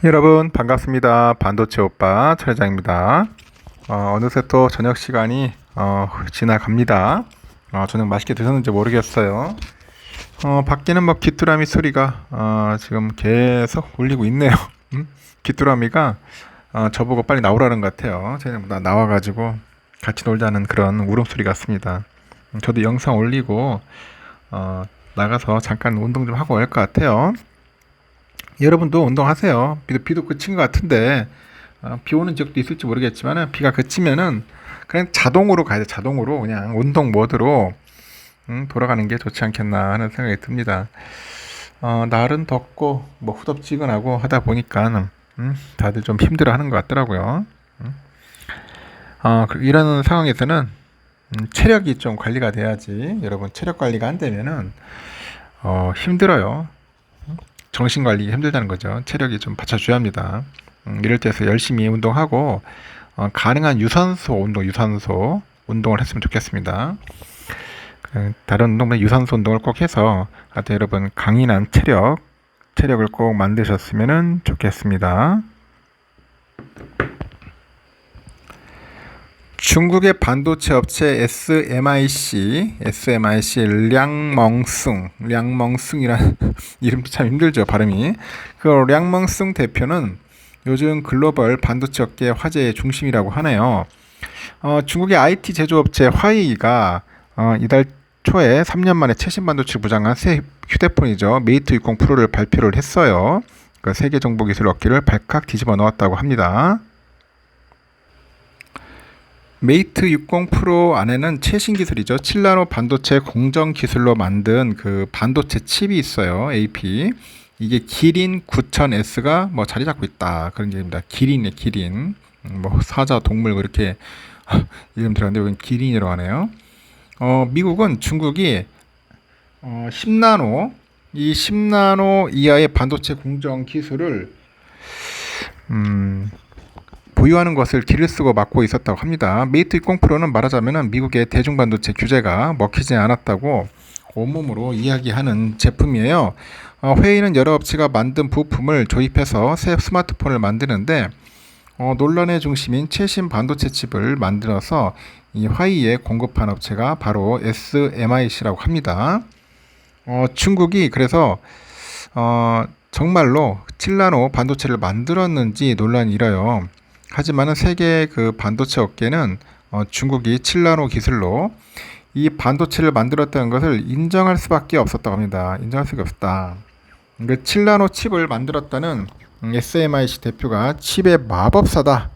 여러분 반갑습니다. 반도체 오빠 차 회장입니다. 어느새 또 저녁 시간이 지나갑니다. 저녁 맛있게 드셨는지 모르겠어요. 밖에는 뭐 귀뚜라미 소리가 지금 계속 울리고 있네요. 귀뚜라미가 저보고 빨리 나오라는 것 같아요. 쟤는 나와가지고 같이 놀자는 그런 울음소리 같습니다. 저도 영상 올리고 나가서 잠깐 운동 좀 하고 올 것 같아요. 여러분도 운동하세요. 비도 그친 것 같은데 비 오는 지역도 있을지 모르겠지만 비가 그치면은 그냥 자동으로 가야 돼. 자동으로 그냥 운동 모드로 돌아가는 게 좋지 않겠나 하는 생각이 듭니다. 날은 덥고 뭐 후덥지근하고 하다 보니까 다들 좀 힘들어하는 것 같더라고요. 이런 상황에서는 체력이 좀 관리가 돼야지. 여러분 체력 관리가 안 되면은 힘들어요. 정신 관리 힘들다는 거죠. 체력이 좀 받쳐줘야 합니다. 이럴 때서 열심히 운동하고 가능한 유산소 운동을 했으면 좋겠습니다. 다른 운동보다 유산소 운동을 꼭 해서 하여튼 여러분 강인한 체력을 꼭 만드셨으면 좋겠습니다. 중국의 반도체 업체 SMIC 량멍숭이란 이름도 참 힘들죠, 발음이. 그 량멍숭 대표는 요즘 글로벌 반도체 업계 화제의 중심이라고 하네요. 중국의 IT 제조업체 화웨이가 이달 초에 3년 만에 최신 반도체를 부장한 새 휴대폰이죠, 메이트 60 프로를 발표를 했어요. 그 세계 정보 기술 업계를 발칵 뒤집어 놓았다고 합니다. 메이트 60 프로 안에는 최신 기술이죠. 7나노 반도체 공정 기술로 만든 그 반도체 칩이 있어요. AP. 이게 기린 9000S가 뭐 자리 잡고 있다. 그런 얘기입니다. 기린이네, 기린. 뭐 사자, 동물 그렇게 이름 들었는데 여기는 기린이라고 하네요. 미국은 중국이 10나노 이 10나노 이하의 반도체 공정 기술을 보유하는 것을 길을 쓰고 막고 있었다고 합니다. 메이트 60 프로는 말하자면 미국의 대중반도체 규제가 먹히지 않았다고 온몸으로 이야기하는 제품이에요. 회의는 여러 업체가 만든 부품을 조립해서 새 스마트폰을 만드는데 논란의 중심인 최신 반도체 칩을 만들어서 이 화웨이에 공급한 업체가 바로 SMIC라고 합니다. 중국이 그래서 정말로 7나노 반도체를 만들었는지 논란이 일어요. 하지만은 세계 그 반도체 업계는 중국이 7나노 기술로 이 반도체를 만들었다는 것을 인정할 수밖에 없었다고 합니다. 인정할 수가 없었다. 그 7나노 칩을 만들었다는 SMIC 대표가 칩의 마법사다.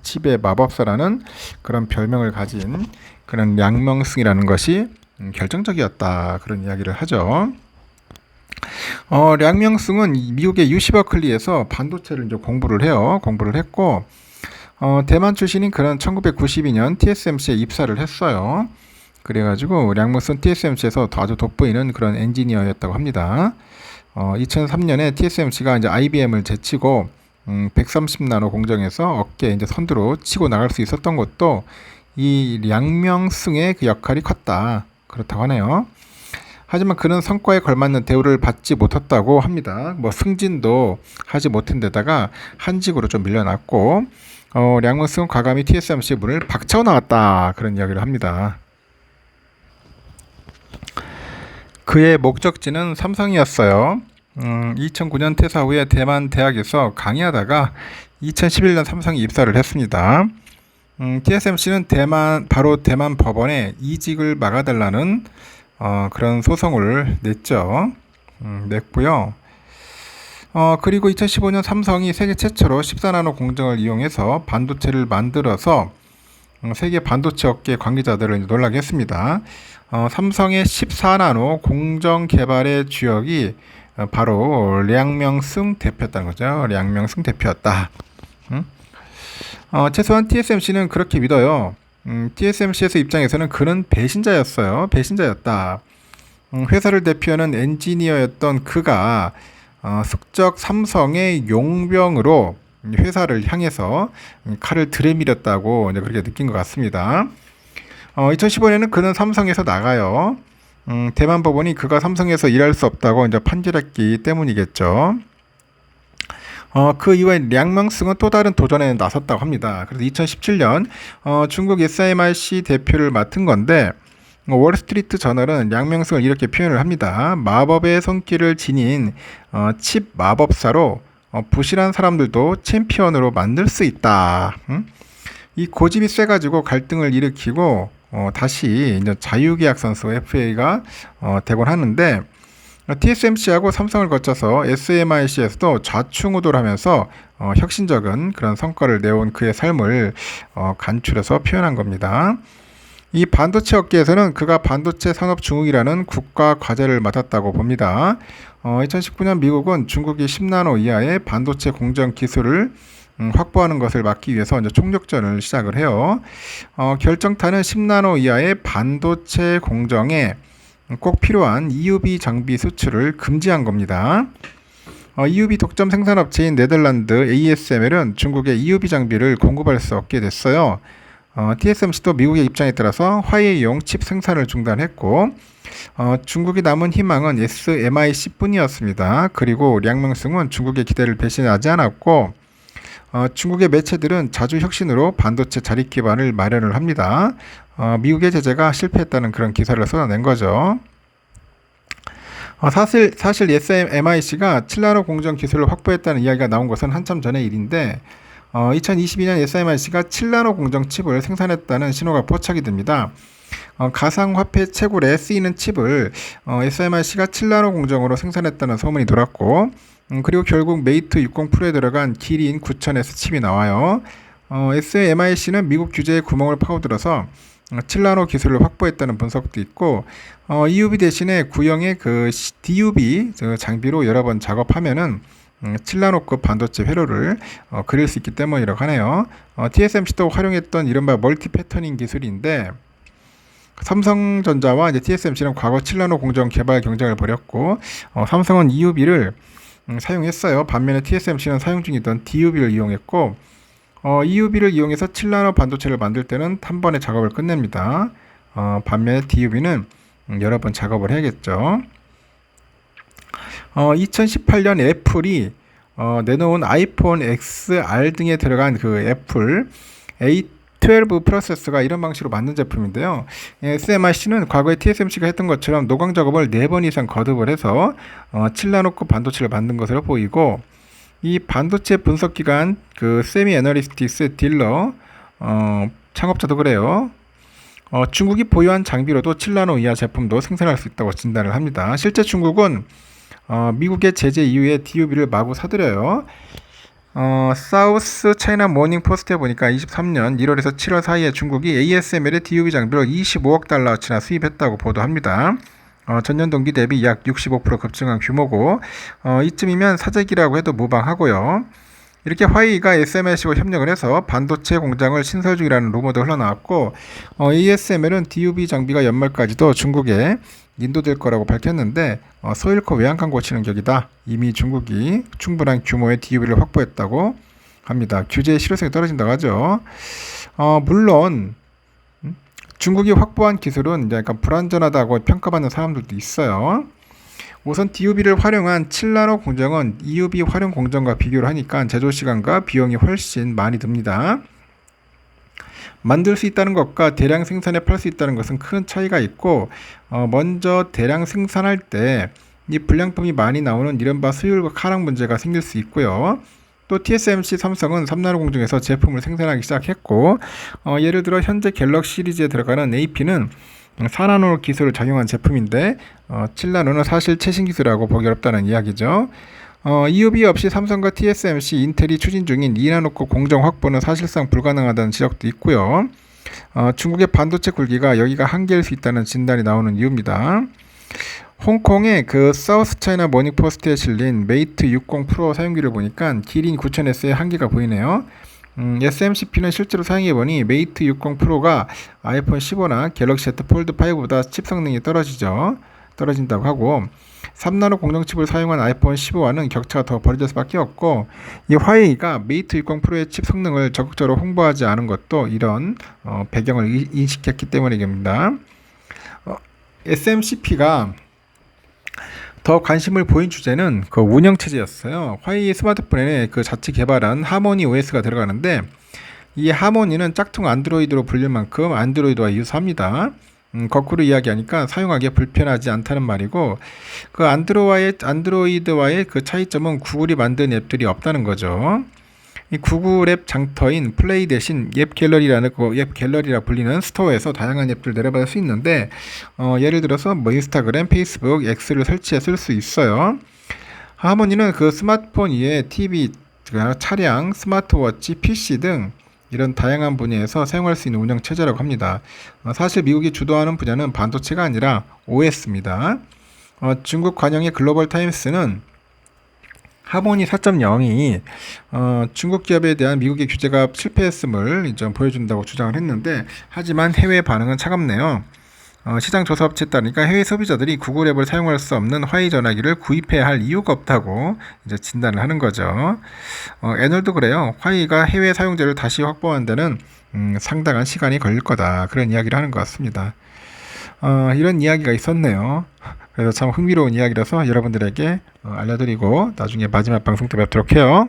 칩의 마법사라는 그런 별명을 가진 그런 량명승이라는 것이 결정적이었다. 그런 이야기를 하죠. 량명승은 미국의 유시 버클리에서 반도체를 이제 공부를 해요. 공부를 했고, 대만 출신인 그런 1992년 TSMC에 입사를 했어요. 그래가지고 량명승 TSMC에서 아주 돋보이는 그런 엔지니어였다고 합니다. 2003년에 TSMC가 이제 IBM을 제치고 130나노 공정에서 어깨에 이제 선두로 치고 나갈 수 있었던 것도 이 량명승의 그 역할이 컸다. 그렇다고 하네요. 하지만 그는 성과에 걸맞는 대우를 받지 못했다고 합니다. 뭐 승진도 하지 못한 데다가 한직으로 좀 밀려났고, 량문승은 과감히 TSMC 문을 박차고 나왔다. 그런 이야기를 합니다. 그의 목적지는 삼성이었어요. 2009년 퇴사 후에 대만 대학에서 강의하다가 2011년 삼성에 입사를 했습니다. TSMC는 바로 대만 법원에 이직을 막아달라는 그런 소송을 냈죠. 냈고요. 그리고 2015년 삼성이 세계 최초로 14나노 공정을 이용해서 반도체를 만들어서 세계 반도체 업계 관계자들을 놀라게 했습니다. 삼성의 14나노 공정 개발의 주역이 바로 량명승 대표였다는 거죠. 량명승 대표였다. 최소한 TSMC는 그렇게 믿어요. TSMC에서 입장에서는 그는 배신자였어요. 배신자였다. 회사를 대표하는 엔지니어였던 그가 숙적 삼성의 용병으로 회사를 향해서 칼을 들이밀었다고 그렇게 느낀 것 같습니다. 2015년에는 그는 삼성에서 나가요. 대만 법원이 그가 삼성에서 일할 수 없다고 이제 판결했기 때문이겠죠. 그 이후에 량명승은 또 다른 도전에 나섰다고 합니다. 그래서 2017년 중국 SMIC 대표를 맡은 건데 월스트리트 저널은 량명승을 이렇게 표현을 합니다. 마법의 손길을 지닌 칩 마법사로 부실한 사람들도 챔피언으로 만들 수 있다. 이 고집이 세가지고 갈등을 일으키고 다시 이제 자유계약 선수 FA가 되곤 하는데 TSMC하고 삼성을 거쳐서 SMIC에서도 좌충우돌 하면서 혁신적인 그런 성과를 내온 그의 삶을 간추려서 표현한 겁니다. 이 반도체 업계에서는 그가 반도체 산업 중흥이라는 국가 과제를 맡았다고 봅니다. 2019년 미국은 중국이 10나노 이하의 반도체 공정 기술을 확보하는 것을 막기 위해서 이제 총력전을 시작을 해요. 결정타는 10나노 이하의 반도체 공정에 꼭 필요한 EUV 장비 수출을 금지한 겁니다. EUV 독점 생산업체인 네덜란드 ASML은 중국에 EUV 장비를 공급할 수 없게 됐어요. TSMC도 미국의 입장에 따라서 화웨이용 칩 생산을 중단했고 중국이 남은 희망은 SMIC 뿐이었습니다. 그리고 량명승은 중국의 기대를 배신하지 않았고 중국의 매체들은 자주 혁신으로 반도체 자립 기반을 마련을 합니다. 미국의 제재가 실패했다는 그런 기사를 쏟아낸 거죠. 사실 SMIC가 7나노 공정 기술을 확보했다는 이야기가 나온 것은 한참 전의 일인데 2022년 SMIC가 7나노 공정 칩을 생산했다는 신호가 포착이 됩니다. 가상화폐 채굴에 쓰이는 칩을 SMIC가 7나노 공정으로 생산했다는 소문이 돌았고 그리고 결국 메이트 60 프로에 들어간 기린 9000S 칩이 나와요. SMIC는 미국 규제에 구멍을 파고들어서 7나노 기술을 확보했다는 분석도 있고 EUV 대신에 구형의 그 DUV 장비로 여러 번 작업하면은 7나노급 반도체 회로를 그릴 수 있기 때문이라고 하네요. TSMC도 활용했던 이른바 멀티 패터닝 기술인데 삼성전자와 이제 TSMC는 과거 7나노 공정 개발 경쟁을 벌였고 삼성은 EUV를 사용했어요. 반면에 TSMC는 사용 중이던 DUV를 이용했고 EUV를 이용해서 7나노 반도체를 만들 때는 한 번에 작업을 끝냅니다. 반면에 DUV는 여러 번 작업을 해야겠죠. 2018년 애플이 내놓은 아이폰 XR 등에 들어간 그 애플 A12 프로세서가 이런 방식으로 만든 제품인데요. SMIC는 과거에 TSMC가 했던 것처럼 노광 작업을 4번 이상 거듭을 해서 7나노급 반도체를 만든 것으로 보이고 이 반도체 분석기관 그 세미 애널리스틱스 딜러 창업자도 그래요. 중국이 보유한 장비로도 7나노 이하 제품도 생산할 수 있다고 진단을 합니다. 실제 중국은 미국의 제재 이후에 DUV를 마구 사들여요. 사우스 차이나 모닝 포스트에 보니까 23년 1월에서 7월 사이에 중국이 ASML의 DUV 장비를 25억 달러치나 수입했다고 보도합니다. 전년 동기 대비 약 65% 급증한 규모고 이쯤이면 사재기라고 해도 무방하고요. 이렇게 화웨이가 SMIC와 협력을 해서 반도체 공장을 신설 중이라는 루머도 흘러나왔고 ASML은 DUV 장비가 연말까지도 중국에 인도될 거라고 밝혔는데 소잃고 외양간 고치는 격이다. 이미 중국이 충분한 규모의 DUV를 확보했다고 합니다. 규제의 실효성이 떨어진다고 하죠. 물론 중국이 확보한 기술은 이제 약간 불완전하다고 평가받는 사람들도 있어요. 우선 DUV를 활용한 7나노 공정은 EUV 활용 공정과 비교를 하니까 제조 시간과 비용이 훨씬 많이 듭니다. 만들 수 있다는 것과 대량 생산에 팔 수 있다는 것은 큰 차이가 있고 먼저 대량 생산할 때 이 불량품이 많이 나오는 이른바 수율과 하락 문제가 생길 수 있고요. 또 TSMC, 삼성은 3나노 공정에서 제품을 생산하기 시작했고 예를 들어 현재 갤럭시 시리즈에 들어가는 AP는 4나노 기술을 적용한 제품인데 7나노는 사실 최신 기술이라고 보기 어렵다는 이야기죠. EUV 없이 삼성과 TSMC, 인텔이 추진 중인 2나노급 공정 확보는 사실상 불가능하다는 지적도 있고요. 중국의 반도체 굴기가 여기가 한계일 수 있다는 진단이 나오는 이유입니다. 홍콩의 그 사우스 차이나 모닝 포스트에 실린 메이트 60 프로 사용기를 보니까 기린 9000S의 한계가 보이네요. SMCP는 실제로 사용해보니 메이트 60 프로가 아이폰 15나 갤럭시 Z 폴드 5보다 칩 성능이 떨어진다고 하고 3나노 공정칩을 사용한 아이폰 15와는 격차가 더 벌어질 수밖에 없고 이 화웨이가 메이트 60 프로의 칩 성능을 적극적으로 홍보하지 않은 것도 이런 배경을 인식했기 때문입니다. SMCP가 더 관심을 보인 주제는 그 운영 체제였어요. 화웨이 스마트폰에 그 자체 개발한 하모니 OS가 들어가는데 이 하모니는 짝퉁 안드로이드로 불릴 만큼 안드로이드와 유사합니다. 거꾸로 이야기하니까 사용하기에 불편하지 않다는 말이고 그 안드로이드와의 그 차이점은 구글이 만든 앱들이 없다는 거죠. 이 구글 앱 장터인 플레이 대신 앱 갤러리라는 앱 갤러리라 불리는 스토어에서 다양한 앱들 내려받을 수 있는데 예를 들어서 뭐 인스타그램, 페이스북, X를 설치해 쓸 수 있어요. 하모니는 그 스마트폰 이외에 TV, 차량, 스마트워치, PC 등 이런 다양한 분야에서 사용할 수 있는 운영 체제라고 합니다. 사실 미국이 주도하는 분야는 반도체가 아니라 OS입니다. 중국 관영의 글로벌 타임스는 하모니 4.0이 중국 기업에 대한 미국의 규제가 실패했음을 좀 보여준다고 주장을 했는데 하지만 해외 반응은 차갑네요. 시장 조사 업체에 따르니까 해외 소비자들이 구글 앱을 사용할 수 없는 화웨이 전화기를 구입해야 할 이유가 없다고 이제 진단을 하는 거죠. 애널도 그래요. 화웨이가 해외 사용자를 다시 확보하는 데는 상당한 시간이 걸릴 거다. 그런 이야기를 하는 것 같습니다. 이런 이야기가 있었네요. 그래서 참 흥미로운 이야기라서 여러분들에게 알려드리고 나중에 마지막 방송 때 뵙도록 해요.